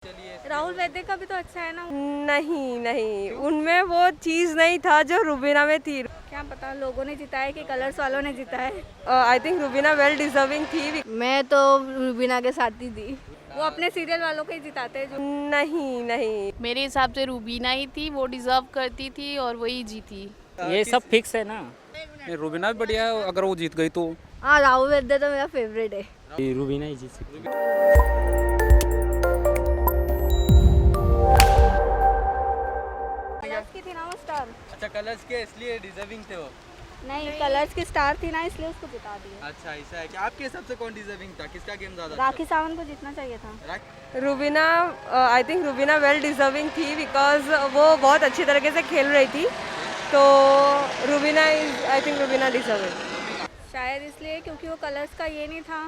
चलिए राहुल वैद्य का भी तो अच्छा है ना। नहीं नहीं, उनमें वो चीज़ नहीं था जो रुबीना में थी। क्या पता लोगों ने जिताया है कि कलर्स वालों ने जिताया है। I think Rubina well deserving थी। मैं तो रूबीना के साथ ही थी। वो अपने सीरियल वालों को ही जिताते हैं जो। नहीं नहीं, मेरे हिसाब से रूबीना ही थी, वो डिजर्व करती थी और वही जीती। ये सब फिक्स है ना। रूबीना भी बढ़िया है, अगर वो जीत गई तो। हाँ राहुल वैद्य तो मेरा फेवरेट है। रूबीना ही जीत सकती है। कलर्स की थी ना वो स्टार। अच्छा कलर्स के इसलिए डिजर्विंग थे वो। नहीं कलर्स की स्टार थी ना इसलिए उसको जिता दिया। अच्छा ऐसा है कि आपके हिसाब से कौन डिजर्विंग था, किसका गेम ज्यादा राखी सावंत को जीतना चाहिए था। अच्छा? Rubina I think Rubina well deserving थी बिकॉज वो बहुत अच्छी तरीके से खेल रही थी। तो Rubina is I think Rubina deserving. शायद इसलिए क्योंकि वो कलर्स का ये नहीं था,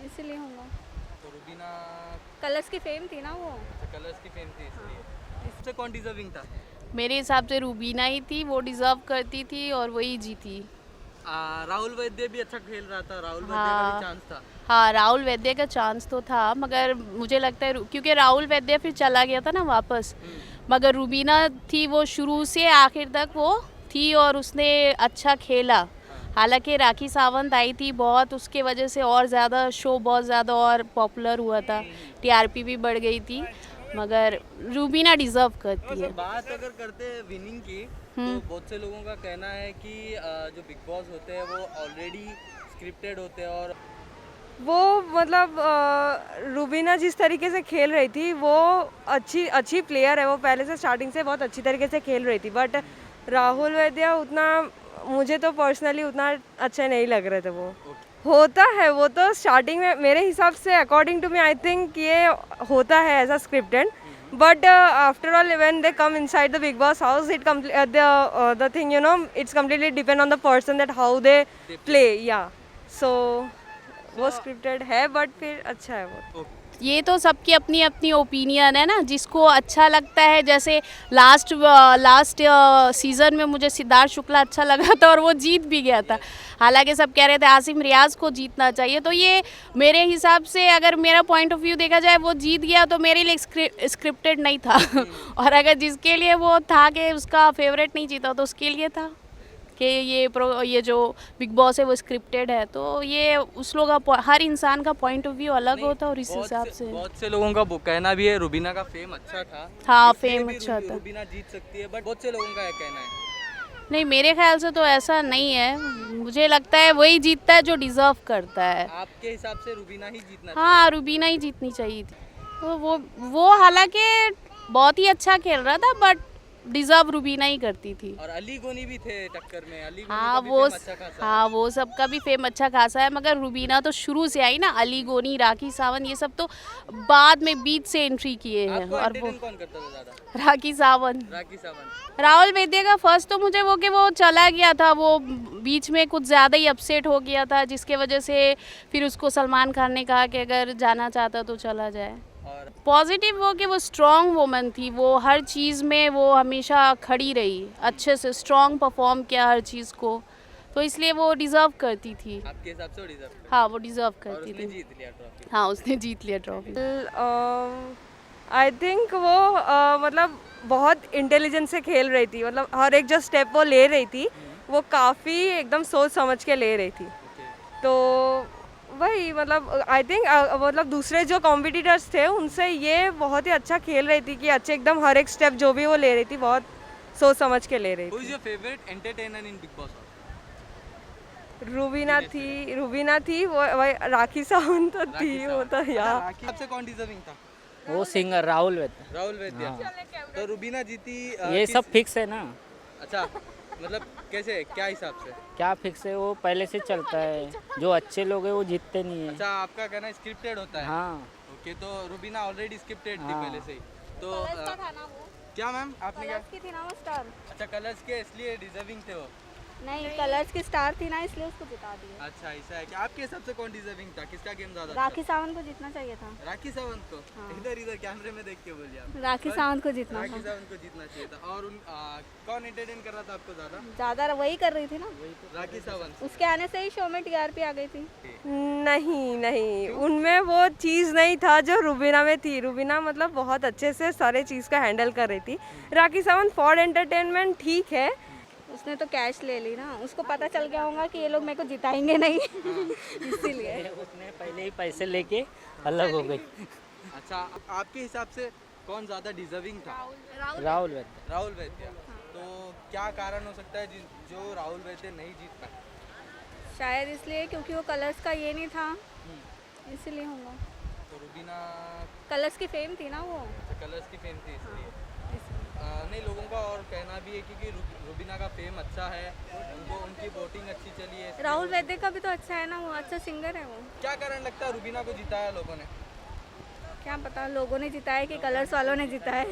इसीलिए होगा। तो रूबीना कलर्स की फेम थी ना वो। कलर्स की फेम थी इसलिए। इससे कौन डिजर्विंग था? मेरे हिसाब से रूबीना ही थी, वो डिजर्व करती थी और वही जीती। राहुल वैद्य भी अच्छा खेल रहा था, राहुल वैद्य का हाँ। भी चांस था। हाँ, राहुल वैद्य का चांस तो था, मगर मुझे लगता है क्योंकि राहुल वैद्य फिर चला गया था ना वापस, मगर रूबीना थी, वो शुरू से आखिर तक वो थी और उसने अच्छा खेला। हालांकि राखी सावंत आई थी बहुत, उसके वजह से और ज़्यादा शो बहुत ज़्यादा और पॉपुलर हुआ था, टीआरपी भी बढ़ गई थी, मगर रूबीना डिजर्व करती है। बात अगर करते हैं विनिंग की, तो बहुत से लोगों का कहना है कि जो बिग बॉस होते हैं वो ऑलरेडी स्क्रिप्टेड होते हैं और वो मतलब रुबीना जिस तरीके से खेल रही थी वो अच्छी प्लेयर है। वो पहले से स्टार्टिंग से बहुत अच्छी तरीके से खेल रही थी। बट राहुल वैद्य उतना मुझे तो पर्सनली उतना अच्छे नहीं लग रहे थे। वो होता है, वो तो स्टार्टिंग में मेरे हिसाब से according to me I think ये होता है ऐसा scripted. But after all when they come inside the Bigg Boss house it the thing you know it's completely depend on the person that how they play. या सो वो scripted है but फिर अच्छा है वो। ये तो सबकी अपनी अपनी ओपिनियन है ना, जिसको अच्छा लगता है। जैसे लास्ट सीज़न में मुझे सिद्धार्थ शुक्ला अच्छा लगा था और वो जीत भी गया था। हालांकि सब कह रहे थे आसिम रियाज को जीतना चाहिए, तो ये मेरे हिसाब से अगर मेरा पॉइंट ऑफ व्यू देखा जाए, वो जीत गया तो मेरे लिए स्क्रिप्टेड नहीं था और अगर जिसके लिए वो था कि उसका फेवरेट नहीं जीता तो उसके लिए था कि ये जो बिग बॉस है वो स्क्रिप्टेड है। तो ये उस लोग का हर इंसान का पॉइंट ऑफ व्यू अलग होता है और इस हिसाब से बहुत से लोगों का कहना भी है रूबीना का फेम अच्छा था। हाँ, इसलिए फेम भी अच्छा था। रूबीना जीत सकती है, बट बहुत से लोगों का यह कहना है। नहीं, मेरे ख्याल से तो ऐसा नहीं है। मुझे लगता है वही जीतता है जो डिजर्व करता है। आपके हिसाब से रूबीना ही जीतना हाँ, रूबीना ही जीतनी चाहिए थी। तो वो हालांकि बहुत ही अच्छा खेल रहा था, बट डिजर्व रूबीना ही करती थी। और अली गोनी भी थे टक्कर में। अली गोनी हाँ का भी वो फेम अच्छा खासा है। हाँ वो सबका भी फेम अच्छा खासा है, मगर रूबीना तो शुरू से आई ना। अली गोनी, राखी सावंत, ये सब तो बाद में बीच से एंट्री किए हैं। आपको और वो entertain कौन करता था ज्यादा? राखी सावंत। राखी सावंत। राहुल वैद्य का फर्स्ट तो मुझे वो कि वो चला गया था, वो बीच में कुछ ज़्यादा ही अपसेट हो गया था, जिसके वजह से फिर उसको सलमान खान ने कहा कि अगर जाना चाहता तो चला जाए। और पॉजिटिव वो कि वो स्ट्रॉन्ग वुमन थी, वो हर चीज़ में वो हमेशा खड़ी रही, अच्छे से स्ट्रॉन्ग परफॉर्म किया हर चीज़ को, तो इसलिए वो डिज़र्व करती थी। आपके हिसाब से वो डिजर्व करती हाँ, वो डिज़र्व है। और करती उसने थी। जीत लिया ट्रॉफी। हाँ, उसने जीत लिया ट्रॉफी। आई थिंक वो मतलब बहुत इंटेलिजेंस से खेल रही थी। मतलब हर एक जो स्टेप वो ले रही थी वो काफ़ी एकदम सोच समझ के ले रही थी। तो वही मतलब आई थिंक मतलब दूसरे जो कॉम्पिटिटर्स थे उनसे ये बहुत ही अच्छा खेल रही थी कि अच्छे एकदम हर एक स्टेप जो भी वो ले रही थी बहुत सोच समझ के ले रही Who is थी। your favorite entertainer in Big Boss? Rubina थी वो वही राखी सावंत तो थी वो तो यार। राखी सबसे कौन डिजर्विंग था? वो सिंगर राहुल वैद्य। राहुल वैद्य। तो रूबीना जीती। ये सब फिक्स है ना। अच्छा मतलब कैसे, क्या हिसाब से? क्या फिक्स है, वो पहले से चलता है। जो अच्छे लोग हैं वो जीतते नहीं है। अच्छा आपका कहना स्क्रिप्टेड होता है। हाँ, ओके, तो रूबीना ऑलरेडी स्क्रिप्टेड थी हाँ। पहले से ही। तो कलर्स का था ना वो। क्या मैम आपने क्या? कलर्स की थी ना वो स्टार। अच्छा कलर्स के इसलिए डिजर्विंग थे वो। नहीं, कलर्स की स्टार थी ना, इसलिए उसको जिता दिया। अच्छा ऐसा है कि आपके हिसाब से कौन डिजर्विंग था, किसका गेम ज्यादा राखी सावंत को जीतना चाहिए था। अच्छा? राखी सावंत को इधर इधर कैमरे में देख के बोलिए आप। राखी सावंत को जीतना राखी था। सावंत को जीतना चाहिए था। और कौन एंटरटेन कर रहा था आपको ज्यादा? ज़्यादा वही कर रही थी ना, राखी सावंत। उसके आने से ही शो में टीआरपी आ गई थी। नहीं नहीं, उनमें वो चीज़ नहीं था जो रुबीना में थी। रुबीना मतलब बहुत अच्छे से सारे चीज़ का हैंडल कर रही थी। राखी सावंत फॉर एंटरटेनमेंट ठीक है। उसने तो कैश ले ली ना, उसको पता चल गया होगा कि ये लोग मेरे को जिताएंगे नहीं इसीलिए। उसने पहले ही पैसे लेके अलग हो गई। अच्छा आपके हिसाब से कौन ज्यादा डिजर्विंग था? राहुल वैद्य। राहुल वैद्य। तो क्या कारण हो सकता है जो राहुल वैद्य नहीं जीत पाए? शायद इसलिए क्योंकि वो कलर्स का ये नहीं था, इसीलिए होगा। तो रुबीना कलर्स की फेम थी ना वो। कलर्स की फेम थी इसलिए। नहीं, लोगों का और कहना भी है क्योंकि रुबीना का फेम अच्छा है, उनको उनकी वोटिंग अच्छी चली है। राहुल वैद्य का भी तो अच्छा है ना, वो अच्छा सिंगर है वो। क्या कारण लगता है रुबीना को जिताया लोगों ने? क्या पता लोगों ने जिताया कि कलर्स वालों ने जिताया।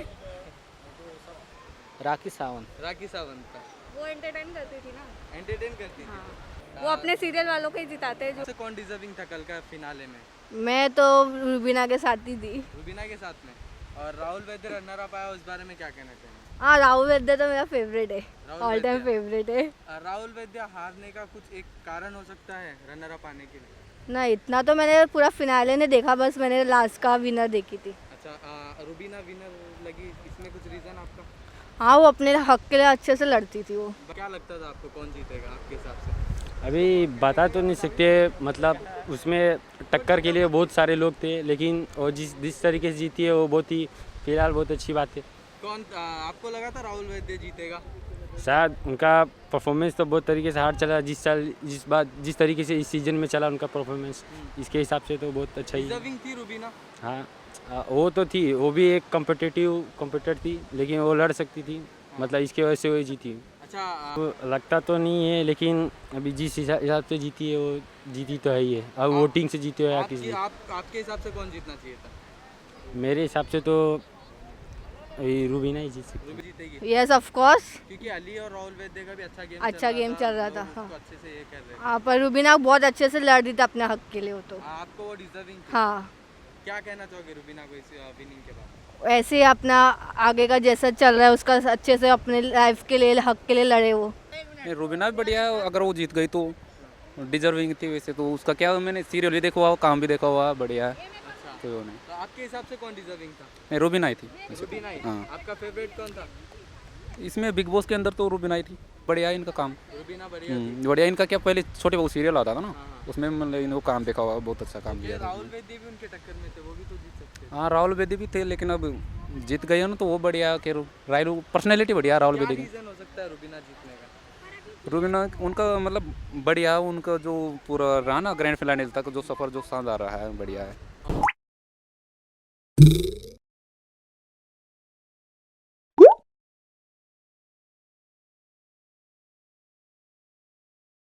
राखी सावंत। राखी सावंत का वो एंटरटेन करती थी ना। एंटरटेन करती थी। वो अपने सीरियल वालों को ही जिताते हैं। सबसे कौन डिजर्विंग था कल का फिनाले में? मैं तो रुबीना के साथ ही थी। रुबीना के साथ में। और राहुल वैद्य रनर अप आया, उस बारे में क्या कहना चाहिए? हाँ, राहुल वैद्य तो मेरा फेवरेट है, राहुल ऑल टाइम वैद्य। फेवरेट है। राहुल वैद्य हारने का कुछ एक कारण हो सकता है रनर अप आने के लिए? ना, इतना तो मैंने पूरा फिनाले ने देखा, बस मैंने लास्ट का विनर देखी थी। अच्छा रुबीना विनर लगी, इसमें कुछ रीजन आपका? हाँ, वो अपने हक के लिए अच्छे से लड़ती थी वो। क्या लगता था आपको कौन जीतेगा आपके हिसाब से? अभी बता तो नहीं सकते, मतलब उसमें टक्कर के लिए बहुत सारे लोग थे, लेकिन वो जिस तरीके से जीती है वो बहुत ही फिलहाल बहुत अच्छी बात है। कौन आपको लगा था राहुल वैद्य जीतेगा? शायद उनका परफॉर्मेंस तो बहुत तरीके से हार्ड चला, जिस तरीके से इस सीज़न में चला उनका परफॉर्मेंस, इसके हिसाब से तो बहुत अच्छा ही। डिजर्विंग थी रुबीना? हाँ, वो तो थी, वो भी एक कॉम्पिटिटर थी, लेकिन वो लड़ सकती थी, मतलब इसके वजह से वो जीती। अच्छा तो लगता तो नहीं है, लेकिन अभी जिस हिसाब से जीती है वो जीती तो है ही है। अब वोटिंग से जीते हो या किसी आपके हिसाब से कौन जीतना चाहिए था? मेरे हिसाब से तो रुबीना ही जीत सकती रूबी जीतेगी यस ऑफ कोर्स। क्योंकि अली और राहुल वैद्य का भी अच्छा गेम चल रहा था। लोग हाँ। उसको अच्छे से ये कर रहे हैं। हाँ, पर रुबीना बहुत अच्छे से लड़ रही थी अपने हक के लिए वो तो। आपको वो डिजर्विंग थी? हाँ, क्या कहना चाहोगे रुबीना को इस विनिंग के बाद? ऐसे ही अपना आगे का जैसा चल रहा है उसका अच्छे से अपने लाइफ के लिए, हक के लिए लड़े वो। रुबीना भी बढ़िया है, अगर वो जीत गई तो डिजर्विंग थी। वैसे तो उसका क्या, मैंने सीरियल भी देखा हुआ, काम भी देखा हुआ, बढ़िया है। तो वो नहीं, तो आपके हिसाब से कौन डिजर्विंग था? नहीं रुबीना ही थी। रुबीना ही। हाँ। आपका फेवरेट कौन था? इसमें बिग बॉस के अंदर तो रुबीना ही थी, बढ़िया है इनका काम। रुबीना बढ़िया थी। बढ़िया इनका क्या, पहले छोटे बहुत सीरियल आता था ना, हाँ। उसमें मतलब इनको काम देखा हुआ, बहुत अच्छा काम ये किया था। राहुल वैद्य भी उनके टक्कर में थे, वो भी तो जीत सकते थे। हाँ, राहुल वैद्य भी थे, लेकिन अब जीत गए ना तो वो बढ़िया कि राहुल पर्सनैलिटी बढ़िया राहुल क्या वैद्य की। रीजन हो सकता है रुबीना जीतने का? रुबीना उनका मतलब बढ़िया, उनका जो पूरा रहा ना ग्रैंड फिनाले तक जो सफ़र जो शानदार रहा है, बढ़िया है।